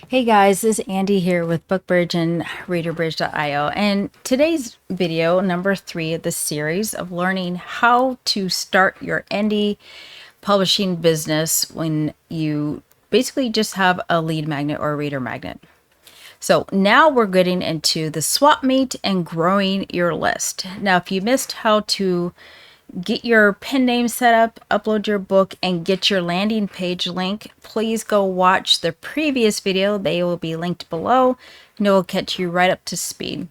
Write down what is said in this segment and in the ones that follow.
Hey guys, this is Andy here with BookBridge and ReaderBridge.io, and today's video, number 3 of the series of learning how to start your indie publishing business when you basically just have a lead magnet or a reader magnet. So now we're getting into the SwapMeet and growing your list. Now, if you missed how to get your pen name set up, upload your book, and get your landing page link, please go watch the previous video. They will be linked below and it will catch you right up to speed.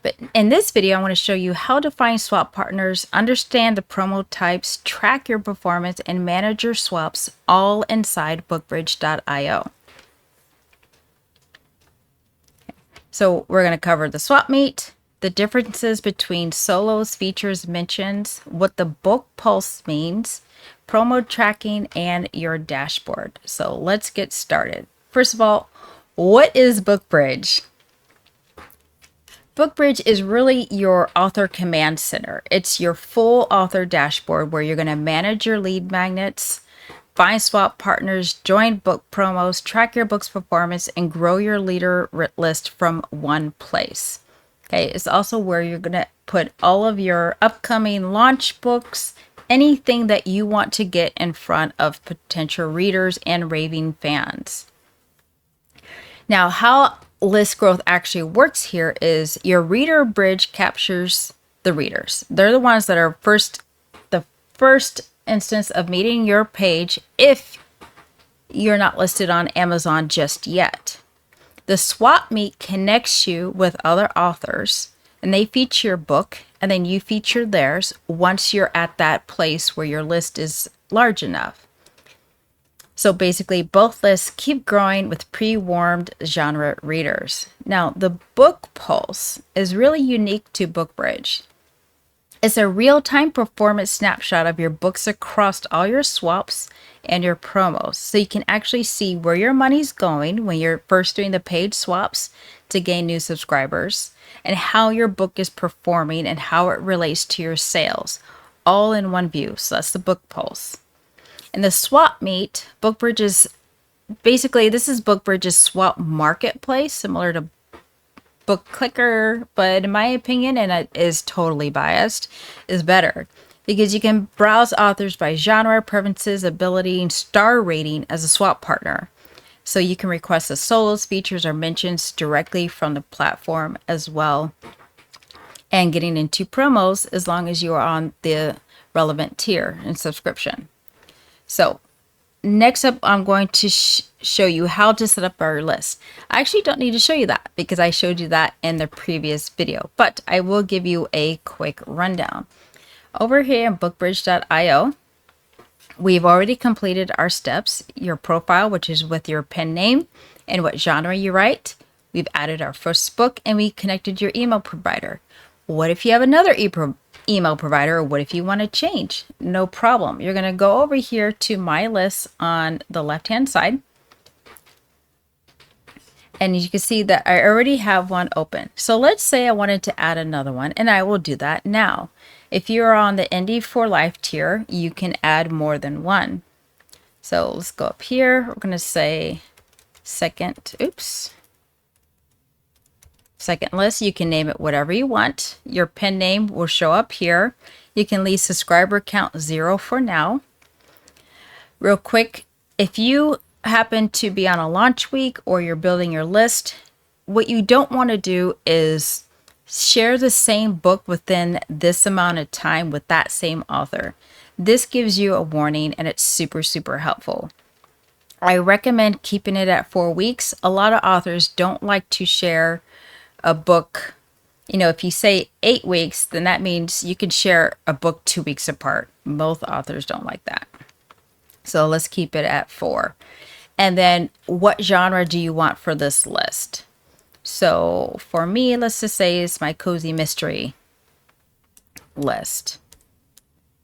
But in this video, I want to show you how to find swap partners, understand the promo types, track your performance, and manage your swaps all inside bookbridge.io. So we're going to cover the SwapMeet, the differences between solos, features, mentions, what the book pulse means, promo tracking, and your dashboard. So let's get started. First of all, what is BookBridge? BookBridge is really your author command center. It's your full author dashboard where you're going to manage your lead magnets, find swap partners, join book promos, track your book's performance, and grow your leader list from one place. Okay, it's also where you're going to put all of your upcoming launch books, anything that you want to get in front of potential readers and raving fans. Now, how list growth actually works here is your reader bridge captures the readers. They're the ones that are the first instance of meeting your page if you're not listed on Amazon just yet. The SwapMeet connects you with other authors and they feature your book and then you feature theirs once you're at that place where your list is large enough. So basically both lists keep growing with pre-warmed genre readers. Now the book pulse is really unique to BookBridge. It's a real-time performance snapshot of your books across all your swaps and your promos. So you can actually see where your money's going when you're first doing the paid swaps to gain new subscribers and how your book is performing and how it relates to your sales, all in one view. So that's the book pulse. And the SwapMeet, BookBridge is basically, this is BookBridge's swap marketplace, similar to Book Clicker, but in my opinion, and it is totally biased, is better because you can browse authors by genre, preferences, ability, and star rating as a swap partner. So you can request the solos, features, or mentions directly from the platform as well. And getting into promos as long as you are on the relevant tier and subscription. So next up, I'm going to show you how to set up our list. I actually don't need to show you that because I showed you that in the previous video, but I will give you a quick rundown. Over here in bookbridge.io, we've already completed our steps. Your profile, which is with your pen name and what genre you write. We've added our first book and we connected your email provider. What if you have another email provider, or what if you want to change? No problem. You're going to go over here to my list on the left hand side and you can see that I already have one open. So let's say I wanted to add another one, and I will do that now. If you're on the Indie for Life tier, you can add more than one. So let's go up here. We're going to say second list. You can name it whatever you want. Your pen name will show up here. You can leave subscriber count 0 for now. Real quick, if you happen to be on a launch week or you're building your list, what you don't want to do is share the same book within this amount of time with that same author. This gives you a warning and it's super, super helpful. I recommend keeping it at 4 weeks. A lot of authors don't like to share a book. You know, if you say 8 weeks, then that means you can share a book 2 weeks apart. Most authors don't like that. So let's keep it at 4. And then what genre do you want for this list? So for me, let's just say it's my cozy mystery list.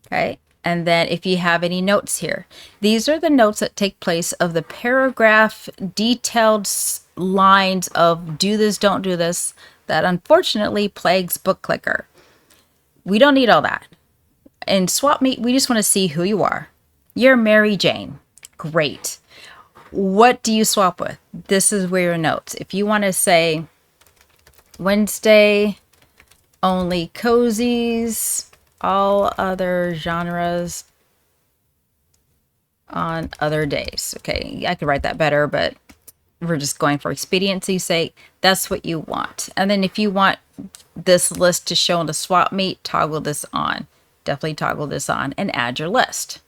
Okay. And then if you have any notes here, these are the notes that take place of the paragraph detailed lines of do this, don't do this, that unfortunately plagues Book Clicker. We don't need all that. In SwapMeet, we just want to see who you are. You're Mary Jane. Great. what do you swap with? This is where your notes. If you want to say Wednesday, only cozies, all other genres on other days. Okay, I could write that better, but we're just going for expediency's sake. That's what you want. And then if you want this list to show in the SwapMeet, toggle this on. Definitely toggle this on and add your list.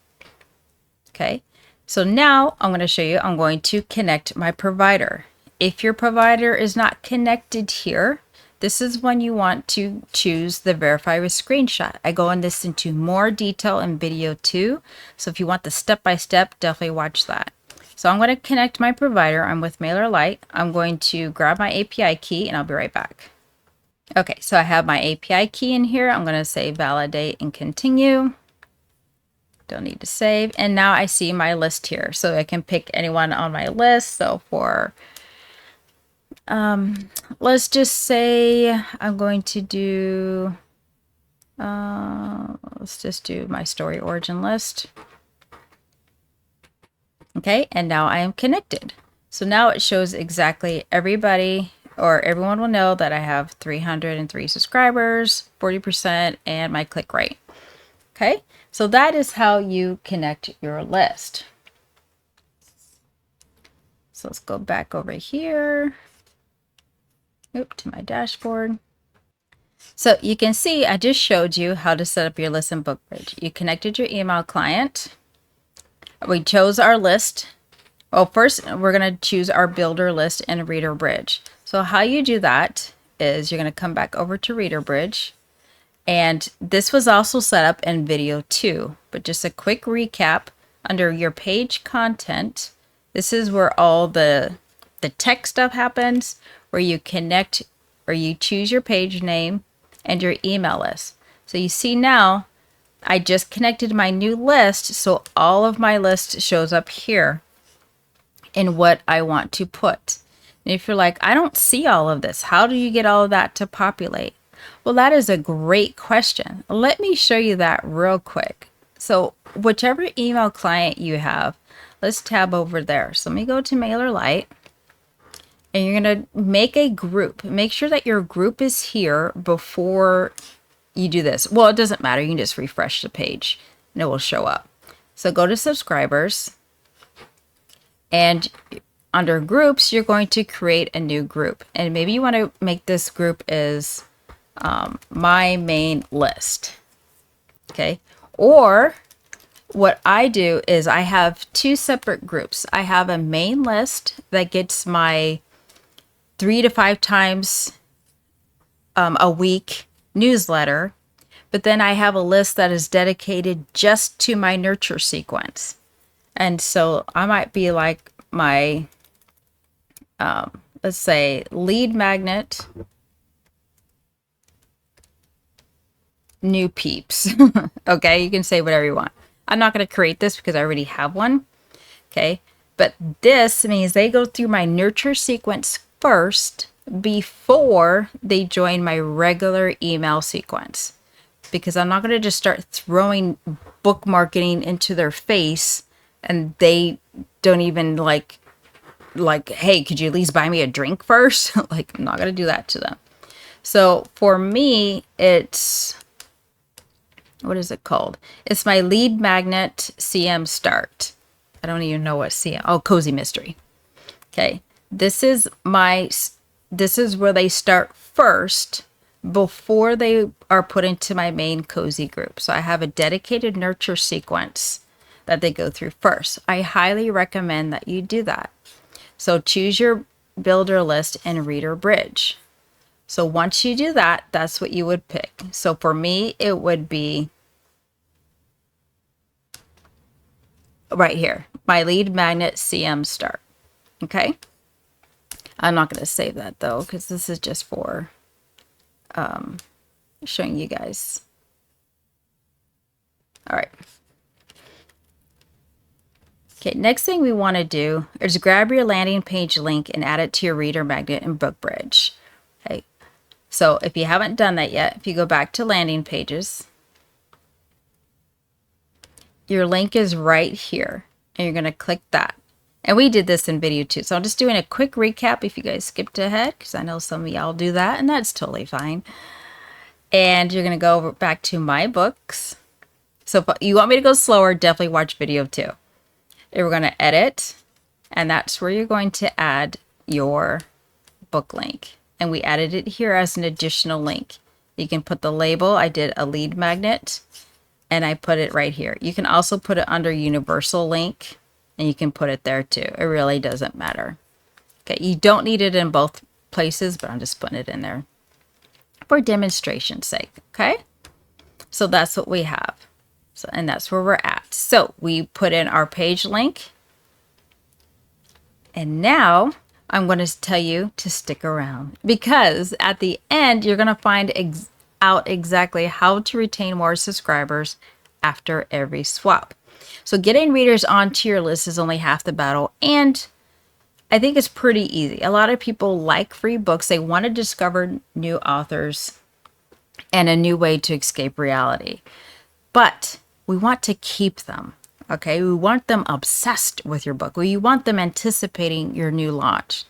Okay, so now I'm going to show you, I'm going to connect my provider. If your provider is not connected here, this is when you want to choose the verify with screenshot. I go in this into more detail in video 2. So if you want the step-by-step, definitely watch that. So I'm going to connect my provider. I'm with Mailerlite. I'm going to grab my API key and I'll be right back. Okay, so I have my API key in here. I'm going to say validate and continue. Don't need to save. And now I see my list here. So I can pick anyone on my list. So for let's just say I'm going to do, let's just do my story origin list. Okay, and now I am connected. So now it shows exactly everybody, or everyone will know that I have 303 subscribers, 40%, and my click rate. Okay, so that is how you connect your list. So let's go back over here. Oop, to my dashboard. So you can see I just showed you how to set up your list in BookBridge. You connected your email client. We chose our list. Well, first we're going to choose our builder list and reader bridge. So how you do that is you're going to come back over to reader bridge. And this was also set up in video 2, but just a quick recap under your page content. This is where all the tech stuff happens, where you connect or you choose your page name and your email list. So you see now I just connected my new list, so all of my list shows up here in what I want to put. And if you're like, I don't see all of this, how do you get all of that to populate? Well, that is a great question. Let me show you that real quick. So whichever email client you have, let's tab over there. So let me go to Mailerlite. And you're going to make a group. Make sure that your group is here before you do this. Well, it doesn't matter. You can just refresh the page and it will show up. So go to subscribers. And under groups, you're going to create a new group. And maybe you want to make this group is my main list. Okay. Or what I do is I have 2 separate groups. I have a main list that gets my 3 to 5 times a week newsletter, but then I have a list that is dedicated just to my nurture sequence. And so I might be like my, let's say, lead magnet, new peeps. Okay, you can say whatever you want. I'm not going to create this because I already have one. Okay, but this means they go through my nurture sequence first before they join my regular email sequence, because I'm not going to just start throwing book marketing into their face and they don't even like, hey, could you at least buy me a drink first? Like, I'm not going to do that to them. So for me, it's, what is it called? It's my lead magnet CM start. I don't even know what CM, oh, cozy mystery. Okay. This is where they start first before they are put into my main cozy group. So I have a dedicated nurture sequence that they go through first. I highly recommend that you do that. So choose your builder list and reader bridge. So once you do that, that's what you would pick. So for me, it would be right here, my lead magnet CM start. Okay. I'm not going to save that though, because this is just for showing you guys. All right. Okay, next thing we want to do is grab your landing page link and add it to your reader magnet in BookBridge. Okay, so if you haven't done that yet, if you go back to landing pages, your link is right here, and you're going to click that. And we did this in video too. So I'm just doing a quick recap if you guys skipped ahead, because I know some of y'all do that, and that's totally fine. And you're going to go over back to my books. So if you want me to go slower, definitely watch video 2. And we're going to edit, and that's where you're going to add your book link. And we added it here as an additional link. You can put the label. I did a lead magnet, and I put it right here. You can also put it under universal link, and you can put it there too. It really doesn't matter. Okay, you don't need it in both places, but I'm just putting it in there for demonstration's sake. Okay, so that's what we have. So, and that's where we're at. So we put in our page link, and now I'm going to tell you to stick around, because at the end you're going to find out exactly how to retain more subscribers after every swap. So getting readers onto your list is only half the battle, and I think it's pretty easy. A lot of people like free books. They want to discover new authors and a new way to escape reality. But we want to keep them, okay? We want them obsessed with your book. We want them anticipating your new launch.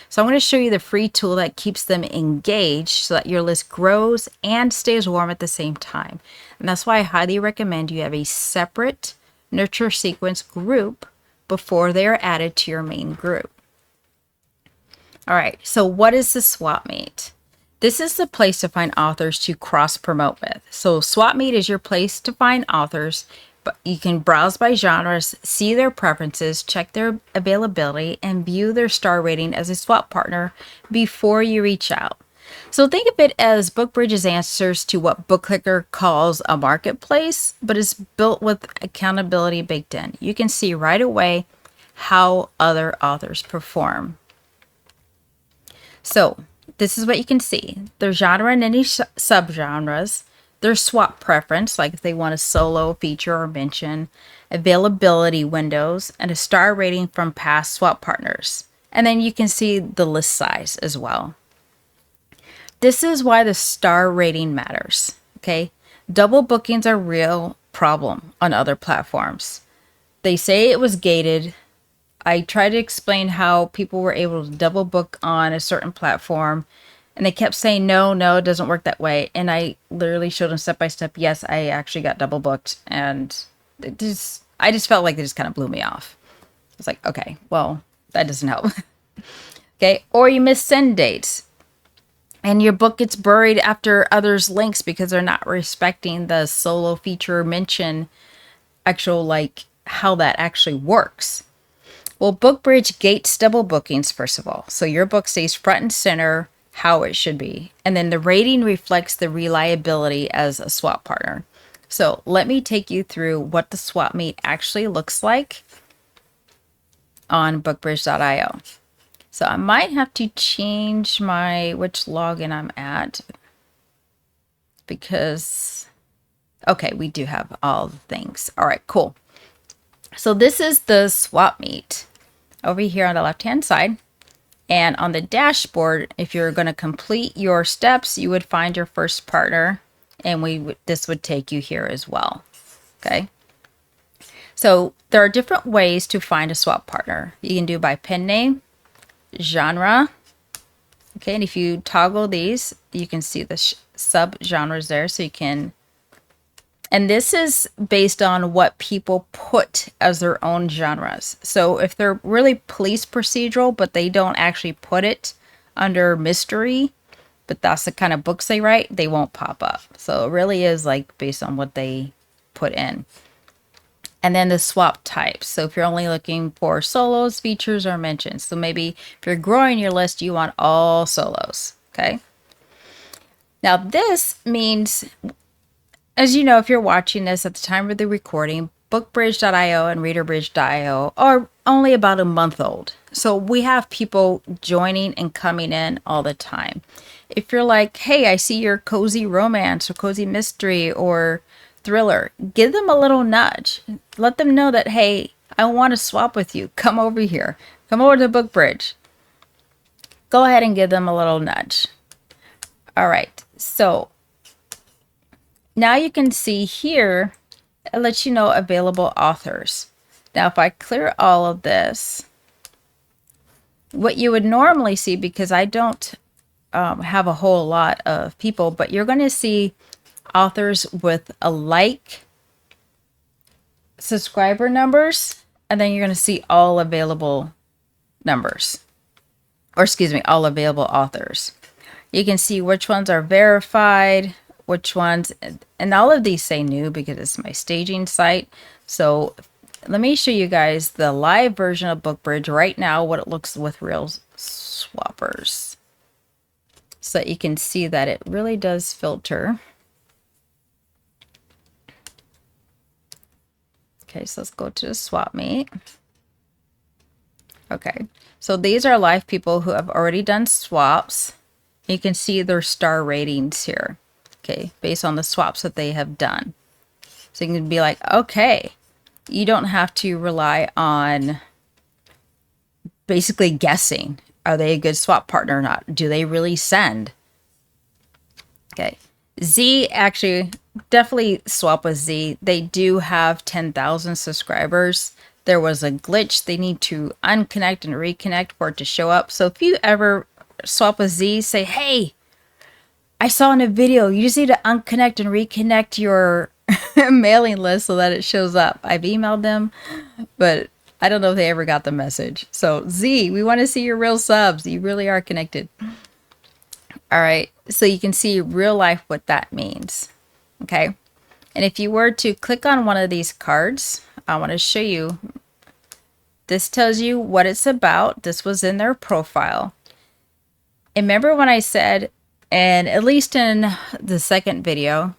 So I'm going to show you the free tool that keeps them engaged so that your list grows and stays warm at the same time. And that's why I highly recommend you have a separate nurture sequence group before they are added to your main group. All right, so what is the SwapMeet? This is the place to find authors to cross-promote with. So SwapMeet is your place to find authors, but you can browse by genres, see their preferences, check their availability, and view their star rating as a swap partner before you reach out. So think of it as BookBridge's answers to what BookClicker calls a marketplace, but it's built with accountability baked in. You can see right away how other authors perform. So this is what you can see. Their genre and any subgenres, their swap preference, like if they want a solo, feature, or mention, availability windows, and a star rating from past swap partners. And then you can see the list size as well. This is why the star rating matters, okay? Double bookings are a real problem on other platforms. They say it was gated. I tried to explain how people were able to double book on a certain platform, and they kept saying, no, it doesn't work that way. And I literally showed them step by step. Yes, I actually got double booked, and I just felt like they just kind of blew me off. I was like, okay, well, that doesn't help. Okay, or you miss send dates, and your book gets buried after others' links because they're not respecting the solo feature mention, actual, like, how that actually works. Well, BookBridge gates double bookings, first of all. So your book stays front and center how it should be. And then the rating reflects the reliability as a swap partner. So let me take you through what the SwapMeet actually looks like on bookbridge.io. So I might have to change which login I'm at, because, okay, we do have all the things. All right, cool. So this is the SwapMeet over here on the left-hand side. And on the dashboard, if you're going to complete your steps, you would find your first partner, and this would take you here as well. Okay. So there are different ways to find a swap partner. You can do by pen name, genre. Okay, and if you toggle these, you can see the sub-genres there, so you can... And this is based on what people put as their own genres. So if they're really police procedural, but they don't actually put it under mystery, but that's the kind of books they write, they won't pop up. So it really is like based on what they put in. And then the swap types. So if you're only looking for solos, features, or mentions. So maybe if you're growing your list, you want all solos. Okay. Now this means, as you know, if you're watching this at the time of the recording, BookBridge.io and ReaderBridge.io are only about a month old. So we have people joining and coming in all the time. If you're like, hey, I see your cozy romance or cozy mystery or thriller, give them a little nudge. Let them know that, hey, I want to swap with you. Come over here. Come over to BookBridge. Go ahead and give them a little nudge. All right. So now you can see here, it lets you know available authors. Now, if I clear all of this, What you would normally see, because I don't have a whole lot of people, but you're going to see authors with a like subscriber numbers, and then you're going to see all available numbers, or excuse me, all available authors. You can see which ones are verified, which ones, and all of these say new because it's my staging site. So let me show you guys the live version of BookBridge right now, what it looks with real swappers, so that you can see that it really does filter. Okay, so let's go to the SwapMeet. Okay, so these are live people who have already done swaps. You can see their star ratings here, okay, based on the swaps that they have done. So you can be like, okay, you don't have to rely on basically guessing. Are they a good swap partner or not? Do they really send? Okay. Z, actually, definitely swap with Z. They do have 10,000 subscribers. There was a glitch. They need to unconnect and reconnect for it to show up. So if you ever swap with Z, say, hey, I saw in a video, you just need to unconnect and reconnect your mailing list so that it shows up. I've emailed them, but I don't know if they ever got the message. So Z, we want to see your real subs. You really are connected. All right, so you can see real life what that means. Okay, and if you were to click on one of these cards, I want to show you. This tells you what it's about. This was in their profile. And remember when I said, and at least in the second video,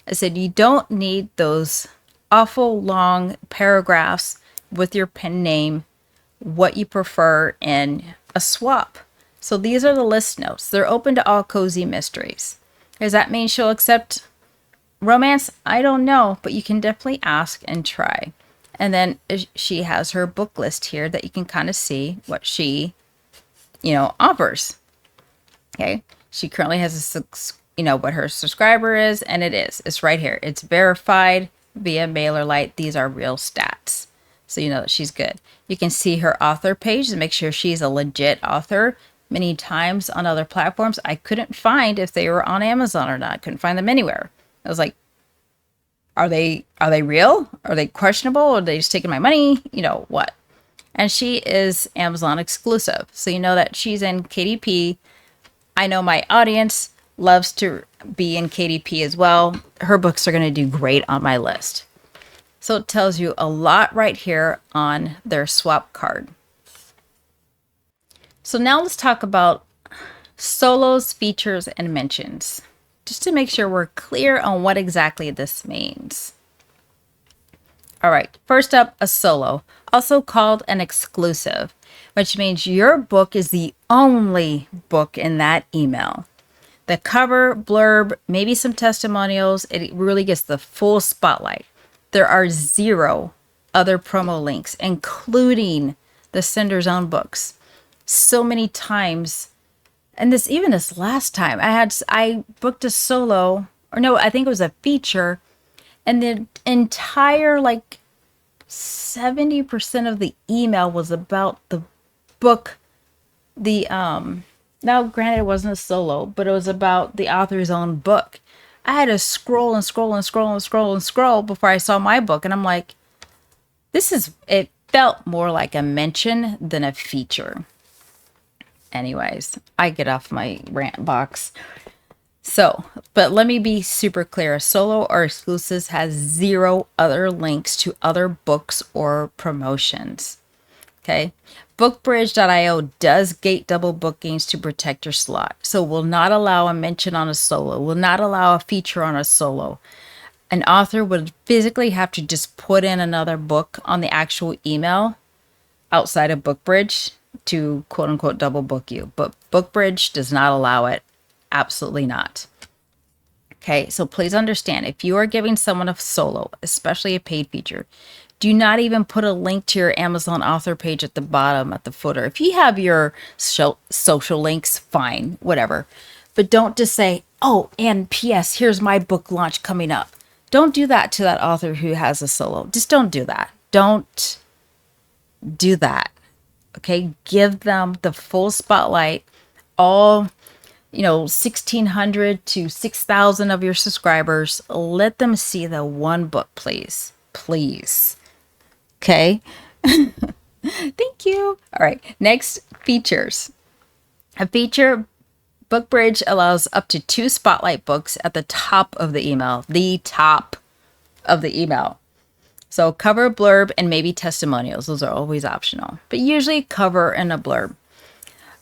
I said you don't need those awful long paragraphs with your pen name, what you prefer in a swap. So these are the list notes. They're open to all cozy mysteries. Does that mean she'll accept romance? I don't know, but you can definitely ask and try. And then she has her book list here that you can kind of see what she, offers. Okay. She currently has what her subscriber is, and it's right here. It's verified via Mailerlite. These are real stats. So you know that she's good. You can see her author page to make sure she's a legit author. Many times on other platforms, I couldn't find if they were on Amazon or not. I couldn't find them anywhere. I was like, are they real? Are they questionable? Or are they just taking my money? What? And she is Amazon exclusive. So you know that she's in KDP. I know my audience loves to be in KDP as well. Her books are going to do great on my list. So it tells you a lot right here on their swap card. So now let's talk about solos, features, and mentions, just to make sure we're clear on what exactly this means. All right, first up, a solo, also called an exclusive, which means your book is the only book in that email. The cover, blurb, maybe some testimonials, it really gets the full spotlight. There are 0 other promo links, including the sender's own books. So many times, and this last time, I booked a solo, or no, I think it was a feature, and the entire 70% of the email was about the book. Now granted it wasn't a solo, but it was about the author's own book. I had to scroll and scroll and scroll and scroll and scroll before I saw my book, and I'm like, it felt more like a mention than a feature. Anyways, I get off my rant box. So, but let me be super clear. A solo or exclusives has 0 other links to other books or promotions. Okay. Bookbridge.io does gate double bookings to protect your slot. So will not allow a mention on a solo, will not allow a feature on a solo. An author would physically have to just put in another book on the actual email outside of Bookbridge to quote unquote double book you. But Bookbridge does not allow it. Absolutely not. Okay, so please understand, if you are giving someone a solo, especially a paid feature, do not even put a link to your Amazon author page at the bottom, at the footer. If you have your social links, fine, whatever. But don't just say, oh, and P.S., here's my book launch coming up. Don't do that to that author who has a solo. Just don't do that. Don't do that. Okay, give them the full spotlight. All 1,600 to 6,000 of your subscribers. Let them see the one book, please. Please. Okay. Thank you. All right. Next, features. A feature Book Bridge allows up to 2 spotlight books at the top of the email. The top of the email. So cover, blurb, and maybe testimonials. Those are always optional, but usually cover and a blurb.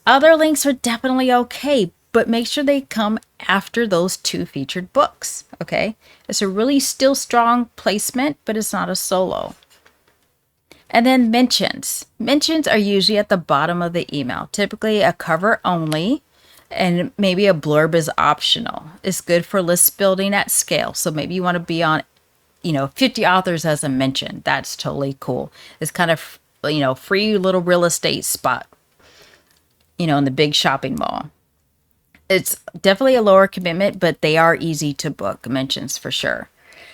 Other links are definitely okay, but make sure they come after those 2 featured books. Okay. It's a really still strong placement, but it's not a solo. And then mentions. Mentions are usually at the bottom of the email, typically a cover only, and maybe a blurb is optional. It's good for list building at scale. So maybe you want to be on 50 authors as a mention. That's totally cool. It's kind of, free little real estate spot, in the big shopping mall. It's definitely a lower commitment, but they are easy to book, mentions for sure.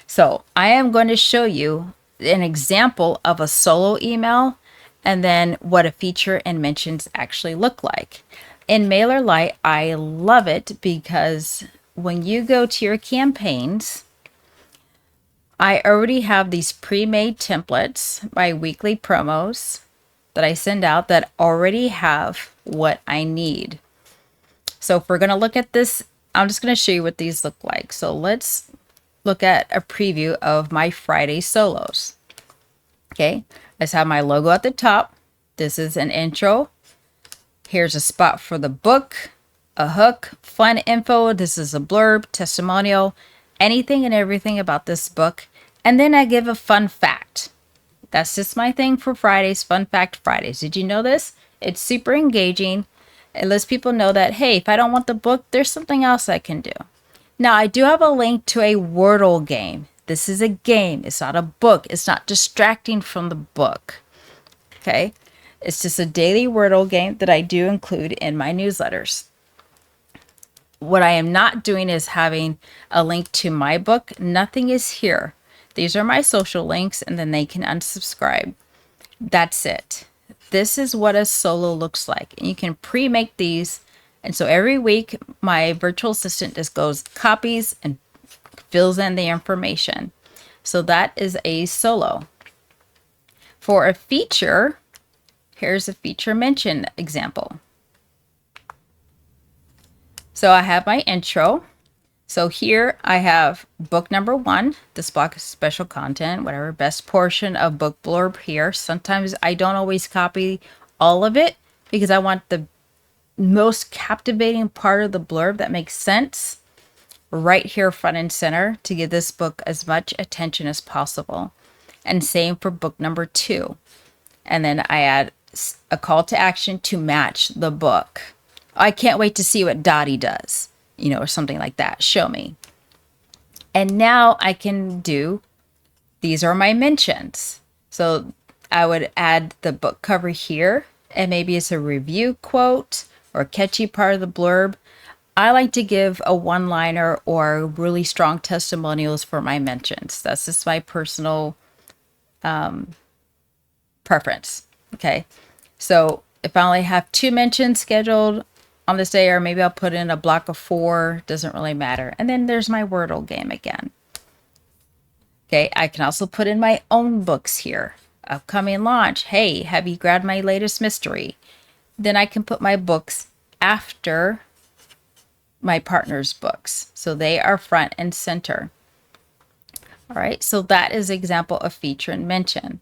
So I am going to show you an example of a solo email and then what a feature and mentions actually look like. In Mailerlite, I love it because when you go to your campaigns, I already have these pre-made templates, my weekly promos that I send out that already have what I need. So if we're going to look at this, I'm just going to show you what these look like. So let's look at a preview of my Friday solos. Okay, I just have my logo at the top. This is an intro. Here's a spot for the book, a hook, fun info. This is a blurb, testimonial, anything and everything about this book. And then I give a fun fact. That's just my thing for Fridays, Fun Fact Fridays. Did you know this? It's super engaging. It lets people know that, hey, if I don't want the book, there's something else I can do. Now, I do have a link to a Wordle game. This is a game. It's not a book. It's not distracting from the book. Okay? It's just a daily Wordle game that I do include in my newsletters. What I am not doing is having a link to my book. Nothing is here. These are my social links, and then they can unsubscribe. That's it. This is what a solo looks like. And you can pre-make these. And so every week, my virtual assistant just goes, copies, and fills in the information. So that is a solo. For a feature, here's a feature mention example. So I have my intro. So here I have book number 1, this block of special content, whatever, best portion of book blurb here. Sometimes I don't always copy all of it because I want the most captivating part of the blurb that makes sense right here front and center to give this book as much attention as possible. And same for book number 2. And then I add a call to action to match the book. I can't wait to see what Dottie does, or something like that. Show me. And now I can do, these are my mentions. So I would add the book cover here, and maybe it's a review quote or a catchy part of the blurb. I like to give a one-liner or really strong testimonials for my mentions. That's just my personal preference. Okay. So if I only have 2 mentions scheduled on this day, or maybe I'll put in a block of 4, doesn't really matter. And then there's my Wordle game again. Okay. I can also put in my own books here. Upcoming launch. Hey, have you grabbed my latest mystery? Then I can put my books after my partner's books. So they are front and center. All right. So that is an example of feature and mention.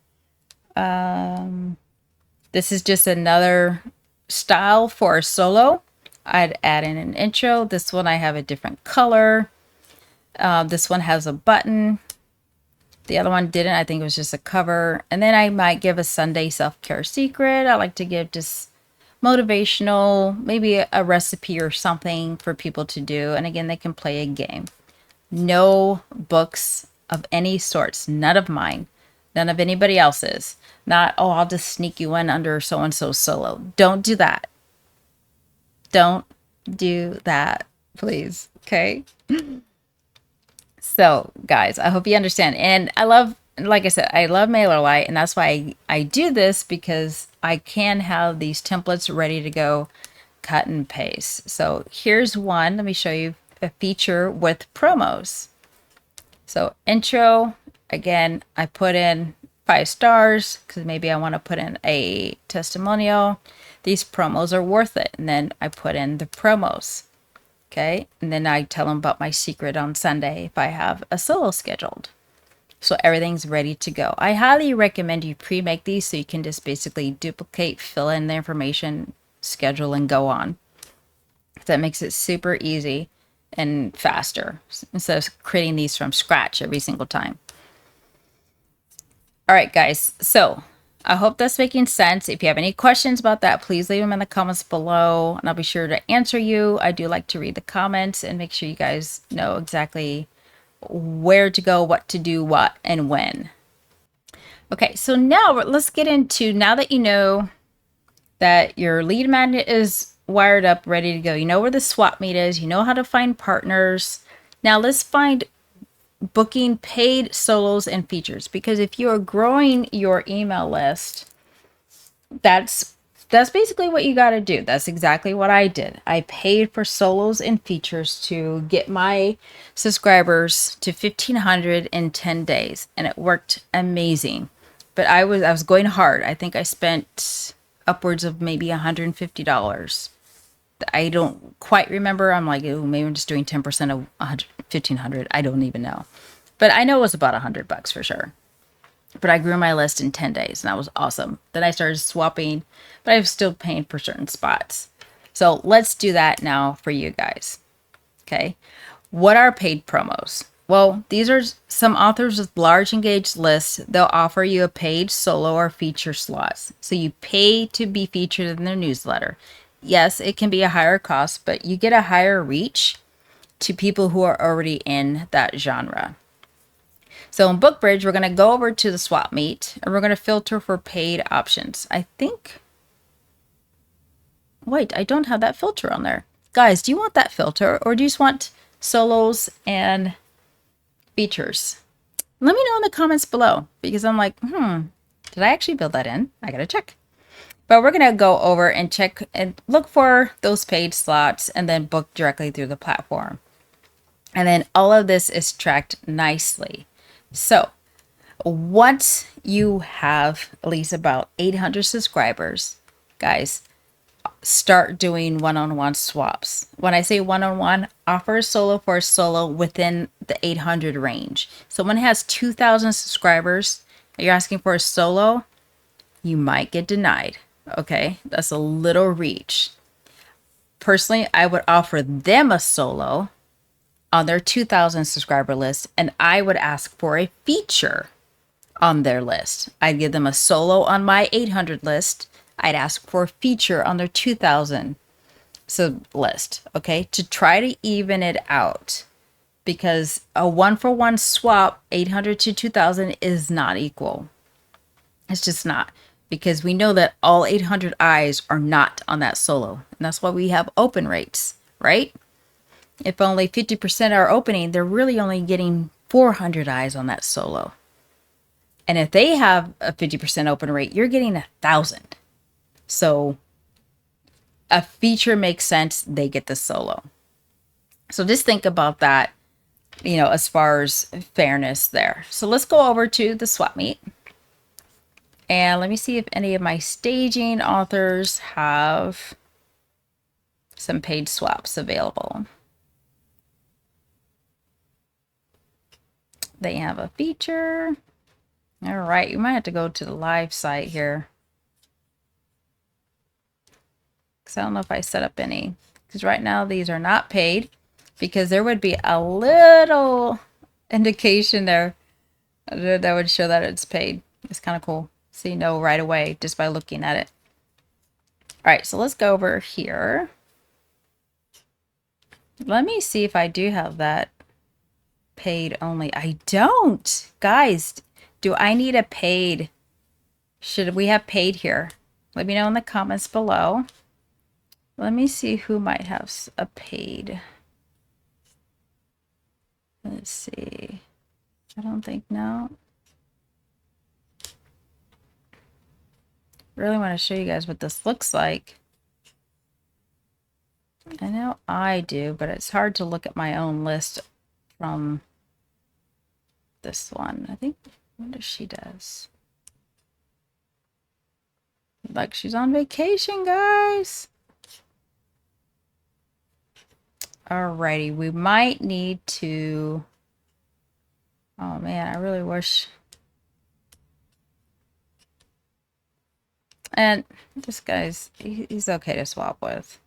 This is just another style for a solo. I'd add in an intro. This one I have a different color. This one has a button. The other one didn't. I think it was just a cover. And then I might give a Sunday self-care secret. I like to give just motivational, maybe a recipe or something for people to do. And again, they can play a game. No books of any sorts. None of mine. None of anybody else's. Not, oh, I'll just sneak you in under so-and-so solo. Don't do that. Don't do that, please. Okay? So, guys, I hope you understand. And I love like I said, I love Mailerlite, and that's why I do this, because I can have these templates ready to go, cut and paste. So here's one. Let me show you a feature with promos. So intro, again, I put in 5 stars because maybe I want to put in a testimonial. These promos are worth it. And then I put in the promos. Okay. And then I tell them about my secret on Sunday if I have a solo scheduled. So everything's ready to go. I highly recommend you pre-make these so you can just basically duplicate, fill in the information, schedule, and go on. That makes it super easy and faster instead of creating these from scratch every single time. All right, guys. So I hope that's making sense. If you have any questions about that, please leave them in the comments below, and I'll be sure to answer you. I do like to read the comments and make sure you guys know exactly where to go, what to do, what, and when. Okay, so now let's get into, now that you know that your lead magnet is wired up, ready to go, you know where the SwapMeet is, you know how to find partners. Now let's find booking paid solos and features, because if you are growing your email list, that's basically what you got to do. That's exactly what I did. I paid for solos and features to get my subscribers to 1,500 in 10 days, and it worked amazing. But I was going hard. I think I spent upwards of maybe $150. I don't quite remember. I'm like, oh, maybe I'm just doing 10% of 1,500. I don't even know. But I know it was about $100 for sure. But I grew my list in 10 days, and that was awesome. Then I started swapping, but I was still paying for certain spots. So let's do that now for you guys. Okay. What are paid promos? Well, these are some authors with large engaged lists. They'll offer you a paid solo or feature slots. So you pay to be featured in their newsletter. Yes, it can be a higher cost, but you get a higher reach to people who are already in that genre. So in BookBridge, we're going to go over to the SwapMeet, and we're going to filter for paid options. I think, wait, I don't have that filter on there. Guys, do you want that filter, or do you just want solos and features? Let me know in the comments below, because I'm like, did I actually build that in? I got to check. But we're going to go over and check and look for those paid slots and then book directly through the platform. And then all of this is tracked nicely. So once you have at least about 800 subscribers, guys, start doing one-on-one swaps. When I say one-on-one, offer a solo for a solo within the 800 range. So when it has 2,000 subscribers, you're asking for a solo, you might get denied. Okay, that's a little reach. Personally, I would offer them a solo on their 2,000 subscriber list, and I would ask for a feature on their list. I'd give them a solo on my 800 list. I'd ask for a feature on their 2,000 sub list, okay, to try to even it out, because a one-for-one swap, 800 to 2,000, is not equal. It's just not, because we know that all 800 eyes are not on that solo, and that's why we have open rates, right? If only 50% are opening, they're really only getting 400 eyes on that solo. And if they have a 50% open rate, you're getting 1,000. So a feature makes sense, they get the solo. So just think about that, you know, as far as fairness there. So let's go over to the SwapMeet. And let me see if any of my staging authors have some paid swaps available. They have a feature. All right, you might have to go to the live site here, because I don't know if I set up any, because right now these are not paid, because there would be a little indication there that would show that it's paid. It's kind of cool. So you know right away just by looking at it. All right, so let's go over here. Let me see if I do have that paid only. I don't. Guys, do I need a paid? Should we have paid here? Let me know in the comments below. Let me see who might have a paid. Let's see. I don't think, no. really want to show you guys what this looks like. I know I do, but it's hard to look at my own list from this one. I think, I wonder if she does. Like she's on vacation, guys. Alrighty, we might need to... Oh man, I really wish... And this guy's, he's okay to swap with.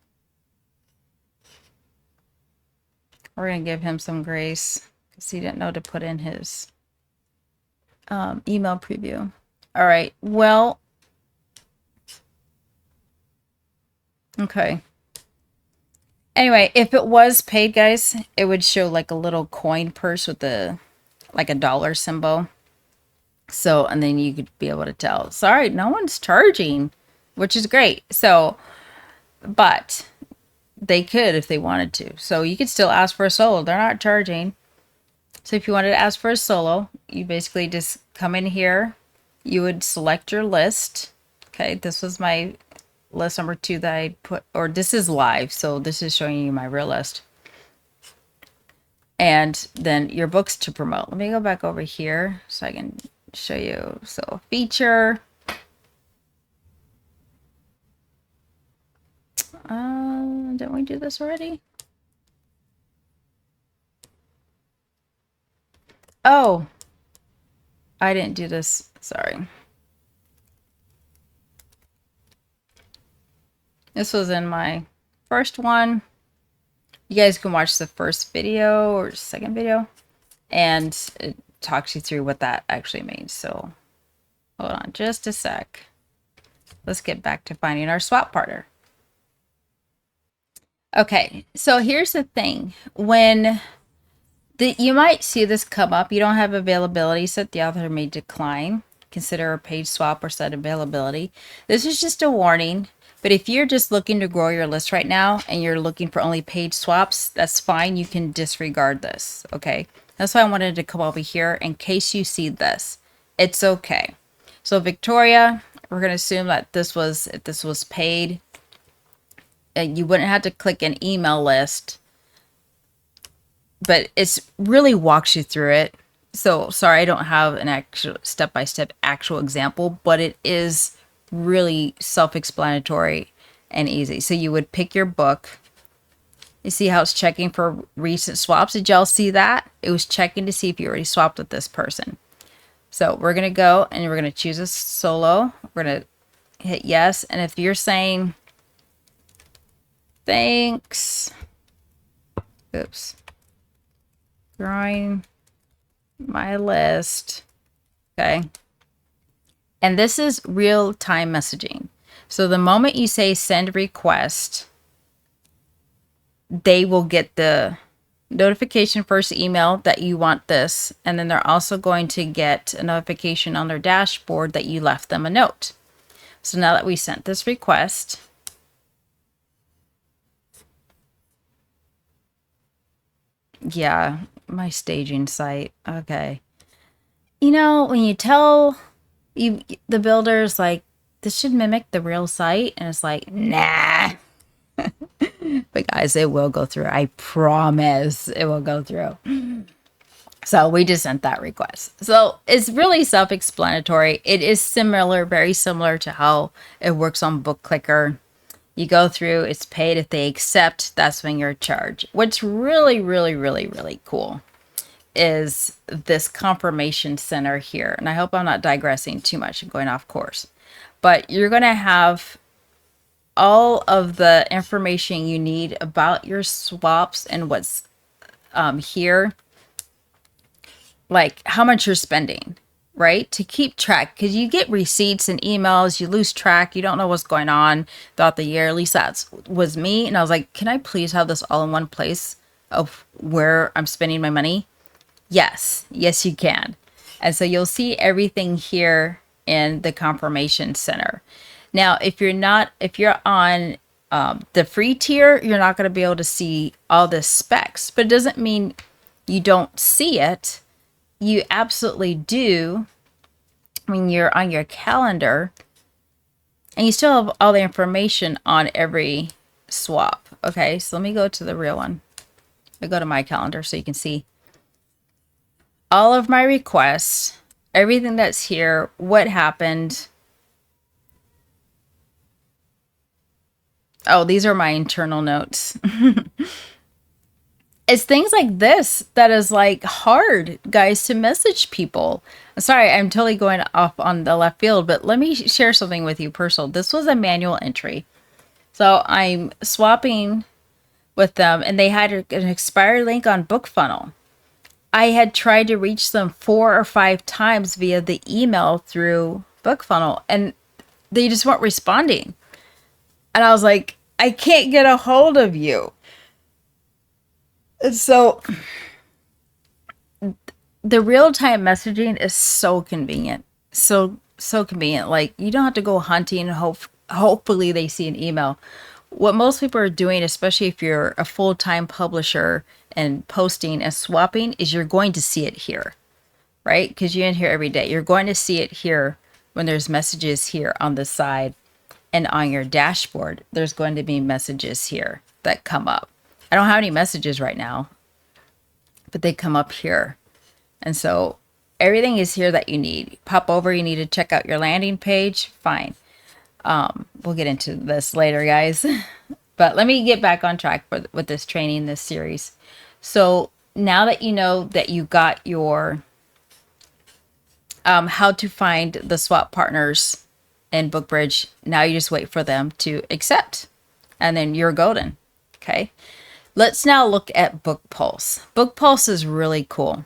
We're going to give him some grace because he didn't know to put in his email preview. All right, well, okay. Anyway, if it was paid, guys, it would show like a little coin purse with like a dollar symbol. So, and then you could be able to tell. Sorry, no one's charging, which is great. So, but they could if they wanted to. So you could still ask for a solo. They're not charging. So if you wanted to ask for a solo, you basically just come in here. You would select your list. Okay, this was my list number 2 that I put, or this is live. So this is showing you my real list. And then your books to promote. Let me go back over here so I can show you. So feature. Didn't we do this already? Oh, I didn't do this. Sorry. This was in my first one. You guys can watch the first video or second video, and it talks you through what that actually means. So hold on just a sec. Let's get back to finding our swap partner. Okay, so here's the thing. When you might see this come up, you don't have availability set. The author may decline. Consider a page swap or set availability. This is just a warning. But if you're just looking to grow your list right now and you're looking for only page swaps, that's fine. You can disregard this, okay? That's why I wanted to come over here in case you see this. It's okay. So Victoria, we're going to assume that if this was paid, you wouldn't have to click an email list, but it's really walks you through it. So sorry, I don't have an actual step-by-step actual example, but it is really self-explanatory and easy. So you would pick your book. You see how it's checking for recent swaps. Did y'all see that? It was checking to see if you already swapped with this person. So we're going to go and we're going to choose a solo. We're going to hit yes. And if you're saying, thanks, oops, growing my list, okay. And this is real-time messaging. So the moment you say send request, they will get the notification first email that you want this. And then they're also going to get a notification on their dashboard that you left them a note. So now that we sent this request, yeah, my staging site. Okay. You know, when you tell the builders like this should mimic the real site, and it's like, nah. But guys, it will go through. I promise it will go through. So we just sent that request. So it's really self-explanatory. It is similar, very similar to how it works on Book Clicker. You go through, it's paid. If they accept, that's when you're charged. What's really, really, really, really cool is this confirmation center here. And I hope I'm not digressing too much and going off course. But you're going to have all of the information you need about your swaps and what's here. Like how much you're spending, right? To keep track, because you get receipts and emails, you lose track, you don't know what's going on throughout the year. At least that was me. And I was like, can I please have this all in one place of where I'm spending my money? Yes, yes, you can. And so you'll see everything here in the confirmation center. Now, if you're on the free tier, you're not going to be able to see all the specs, but it doesn't mean you don't see it. You absolutely do when you're on your calendar. And you still have all the information on every swap. Okay, so let me go to the real one. I go to my calendar so you can see all of my requests, everything that's here, what happened. Oh, these are my internal notes. It's things like this that is like hard, guys, to message people. Sorry, I'm totally going off on the left field, but let me share something with you personal. This was a manual entry. So I'm swapping with them and they had an expired link on BookFunnel. I had tried to reach them 4 or 5 times via the email through BookFunnel and they just weren't responding. And I was like, I can't get a hold of you. And so the real-time messaging is so convenient. So convenient. Like you don't have to go hunting and hopefully they see an email. What most people are doing, especially if you're a full-time publisher and posting and swapping, is you're going to see it here, right? Because you're in here every day. You're going to see it here when there's messages here on the side and on your dashboard. There's going to be messages here that come up. I don't have any messages right now, but they come up here. And so everything is here that you need. Pop over, you need to check out your landing page. Fine. We'll get into this later, guys. But let me get back on track with this training, this series. So now that you know that you got your how to find the swap partners in BookBridge, now you just wait for them to accept. And then you're golden. Okay. Let's now look at Book Pulse. Book Pulse is really cool.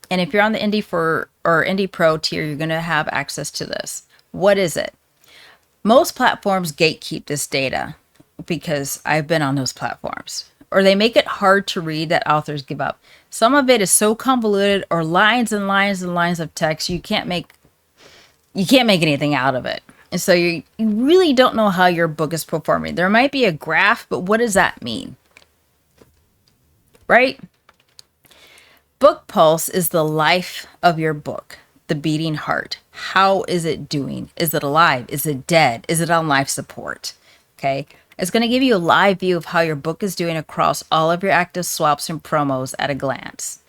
And if you're on the Indie Pro tier, you're going to have access to this. What is it? Most platforms gatekeep this data because I've been on those platforms. Or they make it hard to read that authors give up. Some of it is so convoluted or lines and lines and lines of text you can't make anything out of it. And so you really don't know how your book is performing. There might be a graph, but what does that mean? Right? Book Pulse is the life of your book, the beating heart. How is it doing? Is it alive? Is it dead? Is it on life support? Okay. It's going to give you a live view of how your book is doing across all of your active swaps and promos at a glance.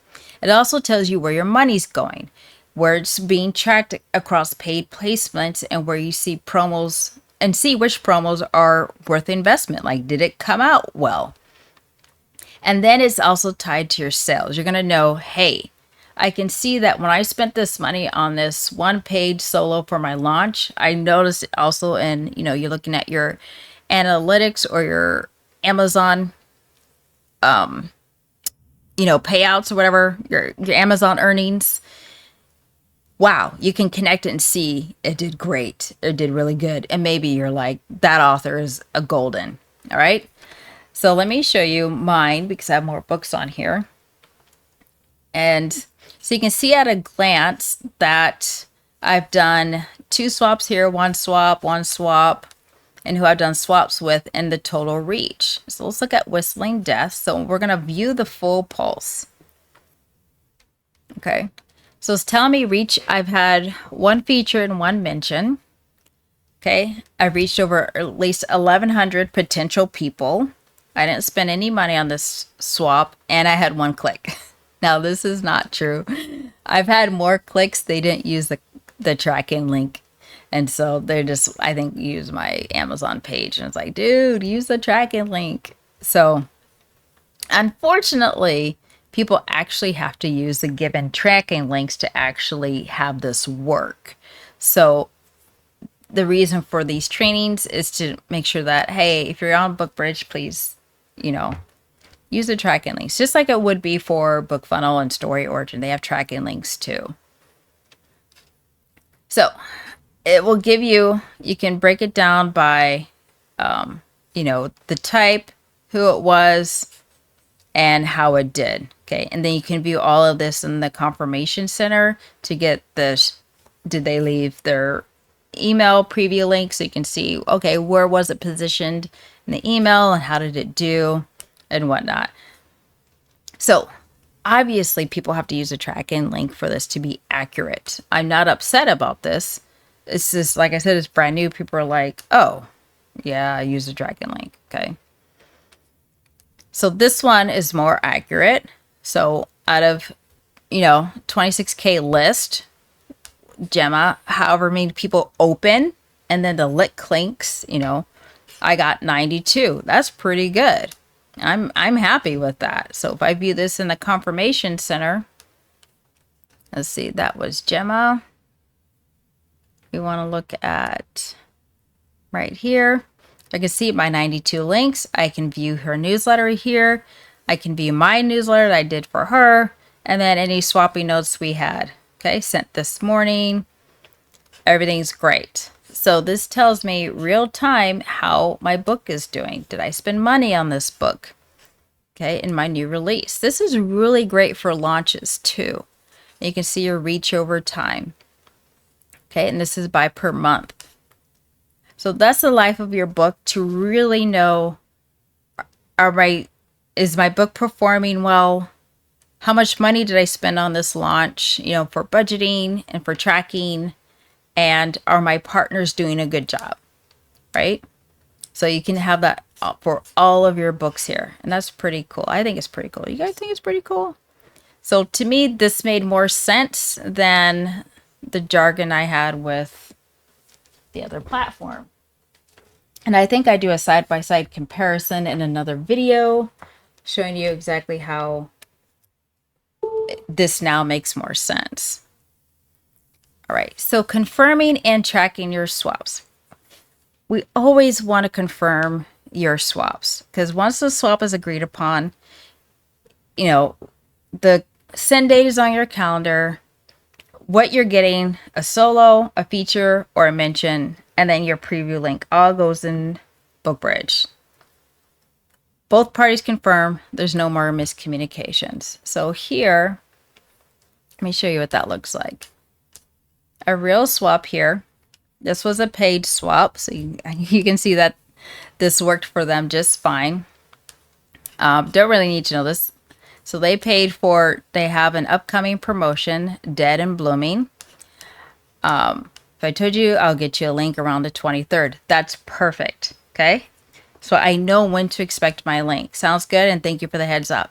It also tells you where your money's going, where it's being tracked across paid placements, and where you see promos and see which promos are worth investment. Like, did it come out well? And then it's also tied to your sales. You're going to know, hey, I can see that when I spent this money on this one page solo for my launch, I noticed it also in, you're looking at your analytics or your Amazon, payouts or whatever, your Amazon earnings. Wow, you can connect it and see it did great. It did really good. And maybe you're like, that author is a golden. All right. So let me show you mine because I have more books on here. And so you can see at a glance that I've done 2 swaps here, 1 swap, and who I've done swaps with in the total reach. So let's look at Whistling Death. So we're going to view the full pulse. Okay. So it's telling me reach. I've had 1 feature and 1 mention. Okay. I've reached over at least 1,100 potential people. I didn't spend any money on this swap, and I had 1 click. Now, this is not true. I've had more clicks. They didn't use the tracking link. And so they just, I think, use my Amazon page. And it's like, dude, use the tracking link. So, unfortunately, people actually have to use the given tracking links to actually have this work. So, the reason for these trainings is to make sure that, hey, if you're on BookBridge, please, use the tracking links, just like it would be for BookFunnel and Story Origin. They have tracking links too. So it will give you can break it down by, the type, who it was, and how it did. Okay. And then you can view all of this in the confirmation center to get this. Did they leave their email preview link? So you can see, okay, where was it positioned in the email and how did it do and whatnot. So obviously people have to use a tracking link for this to be accurate. I'm not upset about this. It's just, like I said, it's brand new. People are like, oh, yeah, I use the dragon link. Okay. So this one is more accurate. So out of, 26K list, Gemma, however many people open, and then the lick links, I got 92. That's pretty good. I'm happy with that. So if I view this in the confirmation center, let's see, that was Gemma. We want to look at right here. I can see my 92 links. I can view her newsletter here. I can view my newsletter that I did for her. And then any swapping notes we had. Okay, sent this morning. Everything's great. So this tells me real time how my book is doing. Did I spend money on this book? Okay, in my new release. This is really great for launches too. You can see your reach over time. Okay, and this is by per month. So that's the life of your book, to really know, is my book performing well? How much money did I spend on this launch, for budgeting and for tracking? And are my partners doing a good job, right? So you can have that for all of your books here. And that's pretty cool. I think it's pretty cool. You guys think it's pretty cool? So to me, this made more sense than the jargon I had with the other platform. And I think I do a side-by-side comparison in another video showing you exactly how this now makes more sense. All right, so confirming and tracking your swaps. We always want to confirm your swaps, because once the swap is agreed upon, the send date is on your calendar, what you're getting, a solo, a feature, or a mention, and then your preview link all goes in BookBridge. Both parties confirm. There's no more miscommunications. So here, let me show you what that looks like. A real swap here. This was a paid swap, so you can see that this worked for them just fine. Don't really need to know this. So they have an upcoming promotion, Dead and Blooming. If I told you, I'll get you a link around the 23rd. That's perfect, okay? So I know when to expect my link. Sounds good, and thank you for the heads up.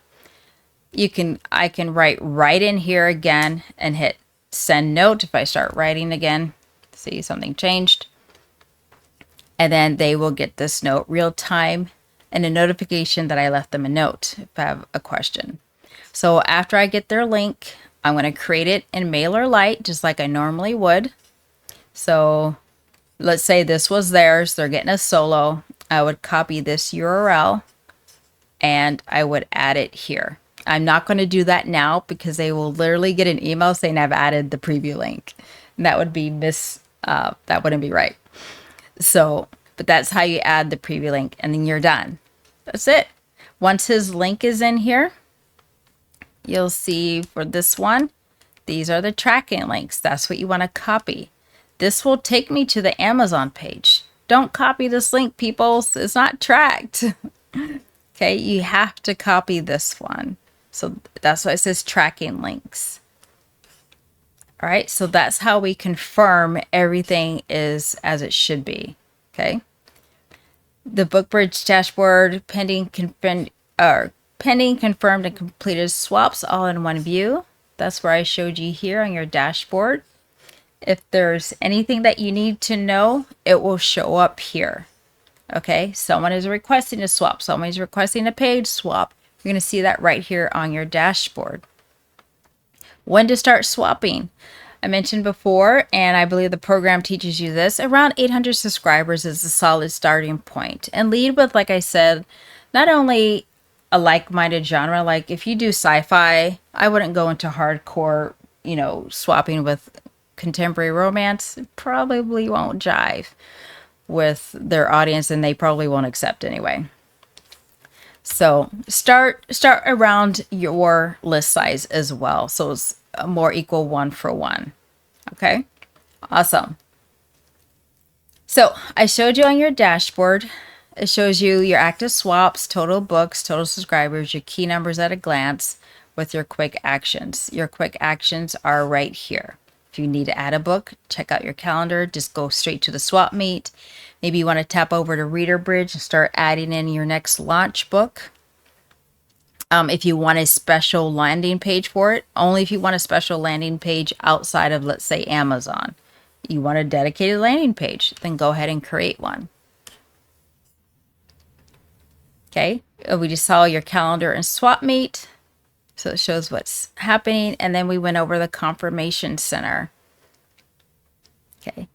I can write right in here again and hit send note if I start writing again. See, something changed. And then they will get this note real time and a notification that I left them a note if I have a question. So after I get their link, I'm going to create it in Mailerlite just like I normally would. So let's say this was theirs. They're getting a solo. I would copy this URL and I would add it here. I'm not going to do that now because they will literally get an email saying I've added the preview link. And that would be that wouldn't be right. So, but that's how you add the preview link, and then you're done. That's it. Once his link is in here, you'll see for this one, these are the tracking links. That's what you want to copy. This will take me to the Amazon page. Don't copy this link, people. It's not tracked. Okay, you have to copy this one. So that's why it says tracking links. All right, so that's how we confirm everything is as it should be. Okay. The BookBridge dashboard, pending, confirmed, and completed swaps all in one view. That's where I showed you here on your dashboard. If there's anything that you need to know, it will show up here. Okay, someone is requesting a swap. Someone is requesting a paid swap. You're going to see that right here on your dashboard. When to start swapping. I mentioned before, and I believe the program teaches you this, around 800 subscribers is a solid starting point. And lead with, like I said, not only a like-minded genre, like if you do sci-fi, I wouldn't go into hardcore, swapping with contemporary romance. It probably won't jive with their audience, and they probably won't accept anyway. So start around your list size as well. So it's a more equal 1-for-1. Okay, awesome. So I showed you on your dashboard, it shows you your active swaps, total books, total subscribers, your key numbers at a glance with your quick actions. Your quick actions are right here. If you need to add a book, check out your calendar. Just go straight to the SwapMeet. Maybe you want to tap over to Reader Bridge and start adding in your next launch book. If you want a special landing page for it, only if you want a special landing page outside of, let's say, Amazon. You want a dedicated landing page, then go ahead and create one. Okay, we just saw your calendar in SwapMeet. So it shows what's happening. And then we went over the confirmation center. Okay.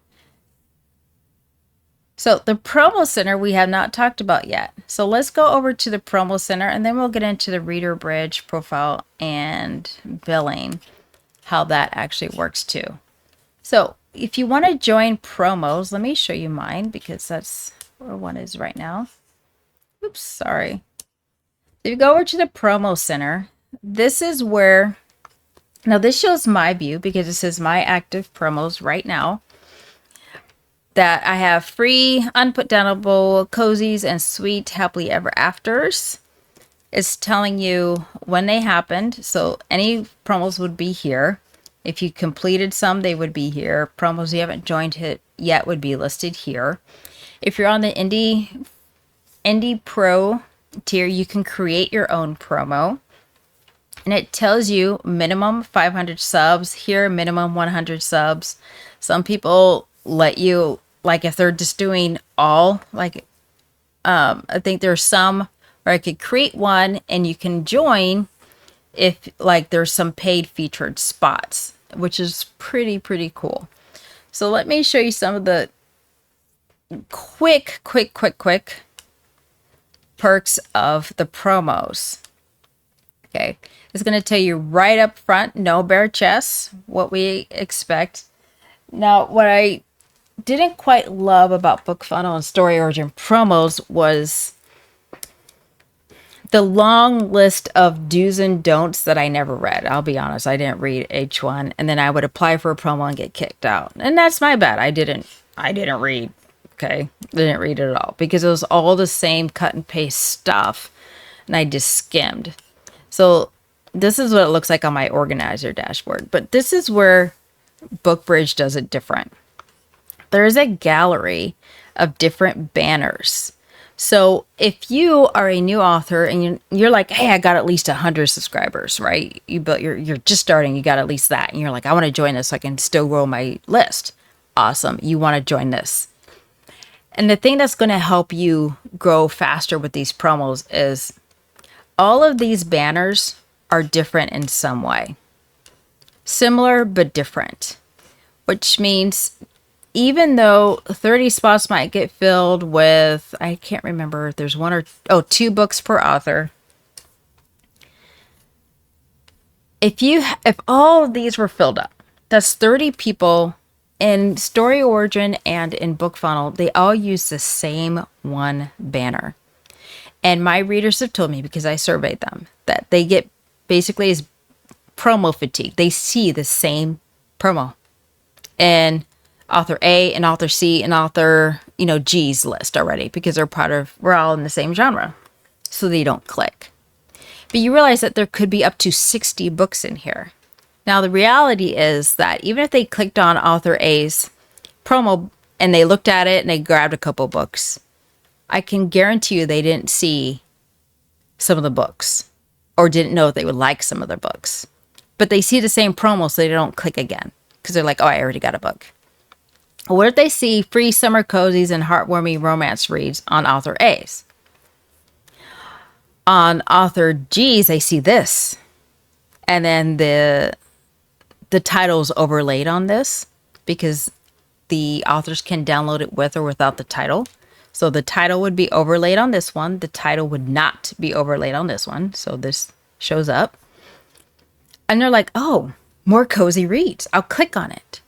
So the promo center we have not talked about yet. So let's go over to the promo center and then we'll get into the Reader Bridge profile and billing, how that actually works too. So if you want to join promos, let me show you mine because that's where one is right now. Oops, sorry. If you go over to the promo center, this is where, now this shows my view because it says my active promos right now. That I have free, unputdownable, cozies, and sweet happily ever afters. It's telling you when they happened. So any promos would be here. If you completed some, they would be here. Promos you haven't joined it yet would be listed here. If you're on the Indie Pro tier, you can create your own promo. And it tells you minimum 500 subs. Here, minimum 100 subs. Some people let you, like if they're just doing all, like I think there's some where I could create one and you can join if like there's some paid featured spots, which is pretty cool. So let me show you some of the quick perks of the promos. Okay, it's going to tell you right up front, no bare chests, what we expect. Now, what I didn't quite love about BookFunnel and Story Origin promos was the long list of do's and don'ts that I never read. I'll be honest, I didn't read each one, and then I would apply for a promo and get kicked out. And that's my bad. I didn't read, okay? I didn't read it at all because it was all the same cut and paste stuff, and I just skimmed. So this is what it looks like on my organizer dashboard. But this is where BookBridge does it different. There's a gallery of different banners. So if you are a new author and you're like, hey, I got at least 100 subscribers, right? You're just starting, you got at least that. And you're like, I want to join this so I can still grow my list. Awesome. You want to join this. And the thing that's going to help you grow faster with these promos is all of these banners are different in some way. Similar, but different. Which means even though 30 spots might get filled with, I can't remember if there's two books per author. If all of these were filled up, that's 30 people in Story Origin and in BookFunnel. They all use the same one banner. And my readers have told me, because I surveyed them, that they get basically is promo fatigue. They see the same promo and author A and author C and author, G's list already because we're all in the same genre. So they don't click. But you realize that there could be up to 60 books in here. Now, the reality is that even if they clicked on author A's promo and they looked at it and they grabbed a couple books, I can guarantee you they didn't see some of the books or didn't know if they would like some of their books. But they see the same promo, so they don't click again because they're like, oh, I already got a book. What if they see free summer cozies and heartwarming romance reads on author A's? On author G's, they see this. And then the title's overlaid on this because the authors can download it with or without the title. So the title would be overlaid on this one. The title would not be overlaid on this one. So this shows up. And they're like, oh, more cozy reads. I'll click on it.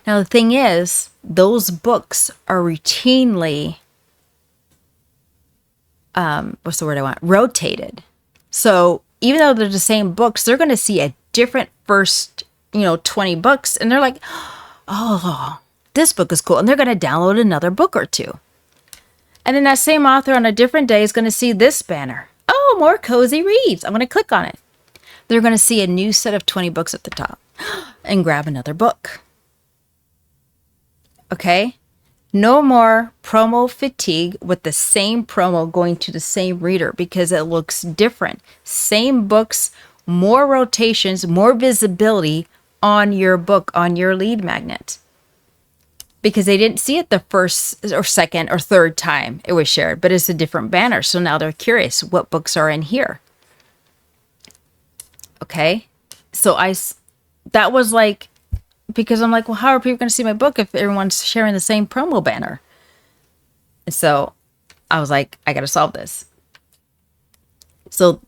Now, the thing is, those books are routinely, what's the word I want? Rotated. So even though they're the same books, they're going to see a different first, 20 books. And they're like, oh, this book is cool. And they're going to download another book or two. And then that same author on a different day is going to see this banner. Oh, more cozy reads. I'm going to click on it. They're going to see a new set of 20 books at the top. and grab another book. Okay? No more promo fatigue with the same promo going to the same reader because it looks different. Same books, more rotations, more visibility on your book, on your lead magnet. Because they didn't see it the first or second or third time it was shared, but it's a different banner. So now they're curious, what books are in here? Okay. So that was like, because I'm like, well, how are people going to see my book if everyone's sharing the same promo banner? And so I was like, I got to solve this. So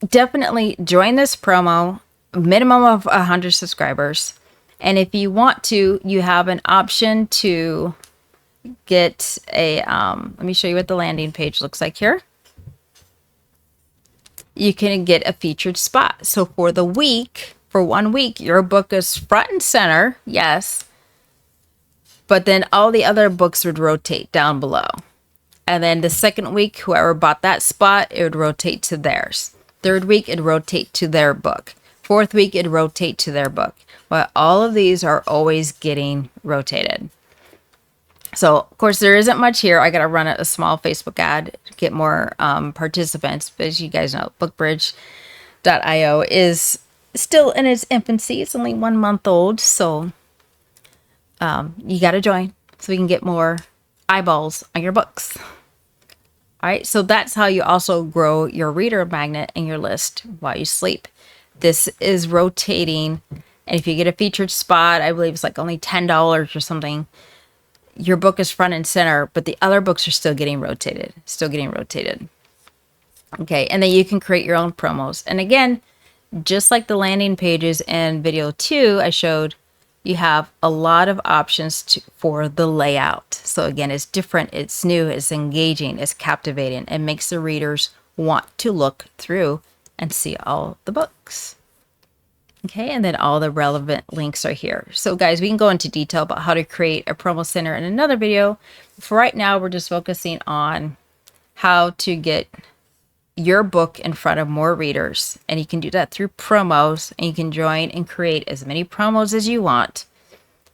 definitely join this promo, minimum of 100 subscribers. And if you want to, you have an option to get a, let me show you what the landing page looks like here. You can get a featured spot. So for the week, for 1 week, your book is front and center, yes. But then all the other books would rotate down below. And then the second week, whoever bought that spot, it would rotate to theirs. Third week, it'd rotate to their book. Fourth week, it'd rotate to their book. But all of these are always getting rotated. So, of course, there isn't much here. I got to run a small Facebook ad to get more participants. But as you guys know, bookbridge.io is still in its infancy. It's only 1 month old. So you got to join so we can get more eyeballs on your books. All right. So that's how you also grow your reader magnet and your list while you sleep. This is rotating. And if you get a featured spot, I believe it's like only $10 or something. Your book is front and center, but the other books are still getting rotated. Okay, and then you can create your own promos. And again, just like the landing pages in video 2 I showed, you have a lot of options for the layout. So again, it's different, it's new, it's engaging, it's captivating. It makes the readers want to look through and see all the books. Okay, and then all the relevant links are here. So guys, we can go into detail about how to create a promo center in another video. For right now, we're just focusing on how to get your book in front of more readers. And you can do that through promos, and you can join and create as many promos as you want.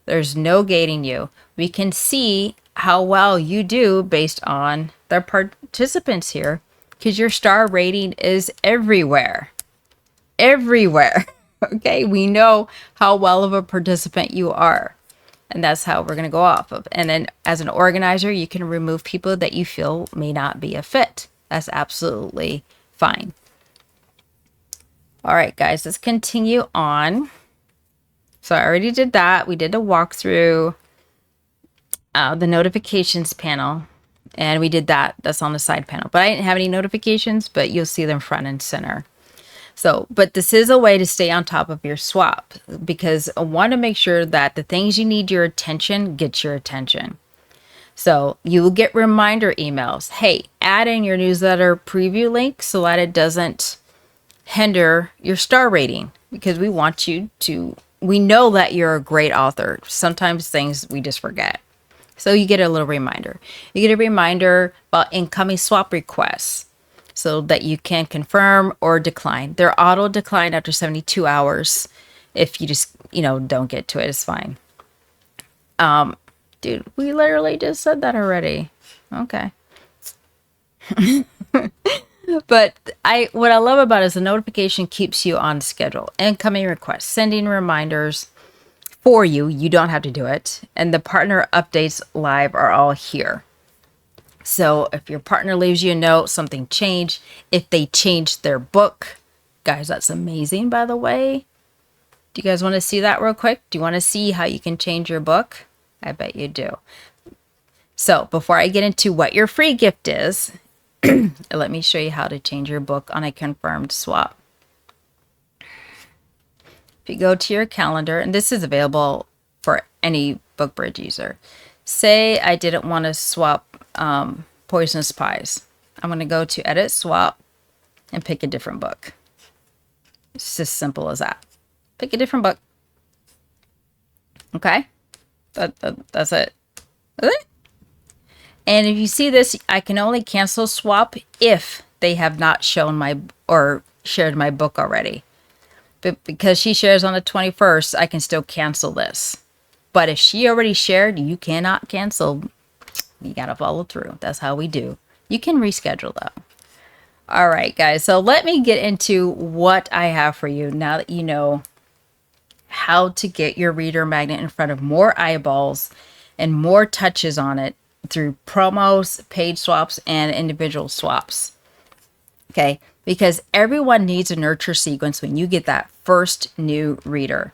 There's no gating you. We can see how well you do based on the participants here, because your star rating is everywhere. Everywhere. Okay, we know how well of a participant you are. And that's how we're going to go off of. And then as an organizer, you can remove people that you feel may not be a fit. That's absolutely fine. All right, guys, let's continue on. So I already did that. We did a walkthrough, the notifications panel, and we did that. That's on the side panel. But I didn't have any notifications, but you'll see them front and center. So, but this is a way to stay on top of your swap, because I want to make sure that the things you need your attention get your attention. So you will get reminder emails. Hey, add in your newsletter preview link so that it doesn't hinder your star rating, because we want you to, we know that you're a great author. Sometimes things we just forget. So you get a little reminder. You get a reminder about incoming swap requests, so that you can confirm or decline. They're auto declined after 72 hours. If you just, don't get to it, it's fine. Dude, we literally just said that already. Okay. But what I love about it is the notification keeps you on schedule. Incoming requests, sending reminders for you. You don't have to do it. And the partner updates live are all here. So if your partner leaves you a note, something changed, if they changed their book, guys, that's amazing, by the way. Do you guys want to see that real quick? Do you want to see how you can change your book? I bet you do. So before I get into what your free gift is, let me show you how to change your book on a confirmed swap. If you go to your calendar, and this is available for any BookBridge user. Say I didn't want to swap Poisonous Pies. I'm going to go to Edit Swap and pick a different book. It's as simple as that. Pick a different book. Okay? That's it. And if you see this, I can only cancel swap if they have not shown my or shared my book already. But because she shares on the 21st, I can still cancel this. But if she already shared, you cannot cancel. You got to follow through. That's how we do. You can reschedule though. All right, guys. So let me get into what I have for you now that you know how to get your reader magnet in front of more eyeballs and more touches on it through promos, paid swaps, and individual swaps. Okay, because everyone needs a nurture sequence when you get that first new reader.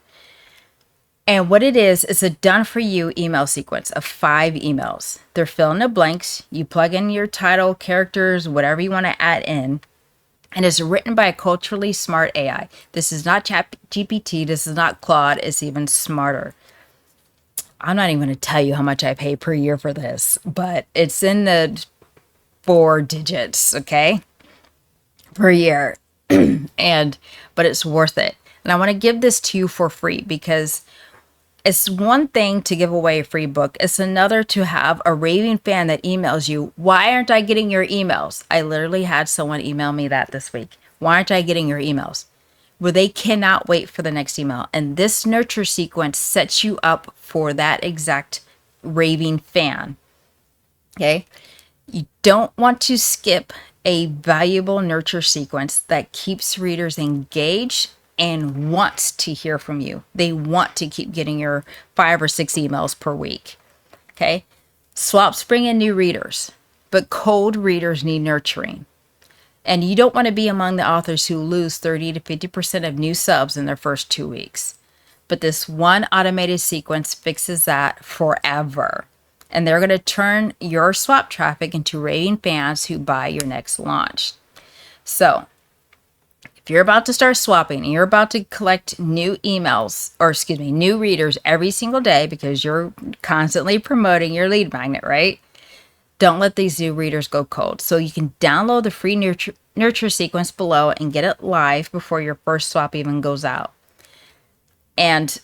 And what it is a done for you email sequence of 5 emails. They're fill in the blanks. You plug in your title, characters, whatever you want to add in. And it's written by a culturally smart AI. This is not ChatGPT. This is not Claude. It's even smarter. I'm not even going to tell you how much I pay per year for this, but it's in the 4 digits, okay, per year. But it's worth it. And I want to give this to you for free because it's one thing to give away a free book. It's another to have a raving fan that emails you, why aren't I getting your emails? I literally had someone email me that this week. Why aren't I getting your emails? Well, they cannot wait for the next email. And this nurture sequence sets you up for that exact raving fan. Okay. You don't want to skip a valuable nurture sequence that keeps readers engaged and wants to hear from you. They want to keep getting your 5 or 6 emails per week. Okay. Swaps bring in new readers, but cold readers need nurturing. And you don't want to be among the authors who lose 30 to 50% of new subs in their first 2 weeks. But this one automated sequence fixes that forever. And they're going to turn your swap traffic into raving fans who buy your next launch. So if you're about to start swapping and you're about to collect new emails, or excuse me, new readers every single day because you're constantly promoting your lead magnet, right? Don't let these new readers go cold. So you can download the free nurture sequence below and get it live before your first swap even goes out. And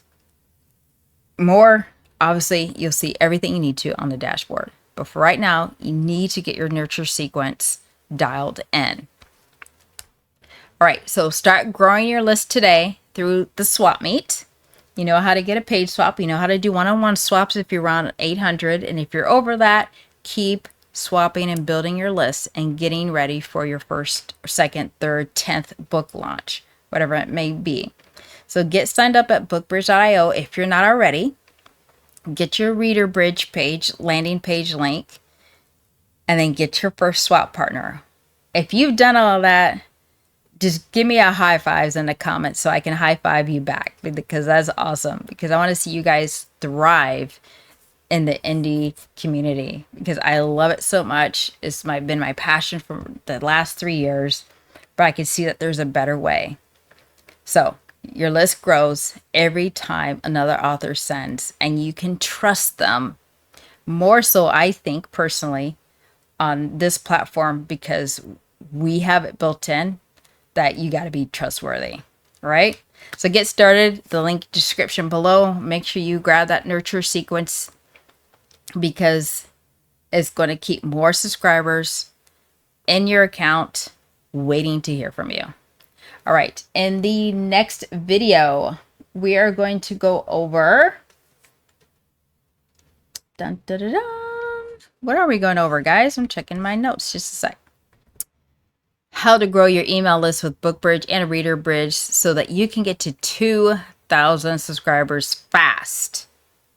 more, obviously, you'll see everything you need to on the dashboard. But for right now, you need to get your nurture sequence dialed in. All right, so start growing your list today through the SwapMeet. You know how to get a paid swap. You know how to do one-on-one swaps if you're around 800. And if you're over that, keep swapping and building your list and getting ready for your first, second, third, 10th book launch, whatever it may be. So get signed up at bookbridge.io if you're not already. Get your reader bridge page, landing page link, and then get your first swap partner. If you've done all of that, just give me a high fives in the comments so I can high five you back because that's awesome. Because I want to see you guys thrive in the indie community because I love it so much. It's been my passion for the last 3 years, but I can see that there's a better way. So your list grows every time another author sends, and you can trust them more so, I think, personally, on this platform because we have it built in that you got to be trustworthy, right? So get started. The link description below. Make sure you grab that nurture sequence because it's going to keep more subscribers in your account waiting to hear from you. All right, in the next video, we are going to go over, dun, dun, dun, dun. What are we going over, guys? I'm checking my notes just a sec. How to grow your email list with BookBridge and Reader Bridge so that you can get to 2,000 subscribers fast.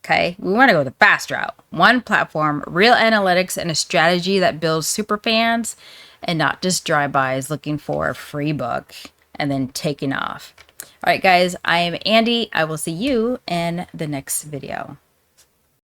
Okay, we want to go the fast route. One platform, real analytics, and a strategy that builds super fans and not just drive-bys looking for a free book and then taking off. All right, guys, I am Andy. I will see you in the next video.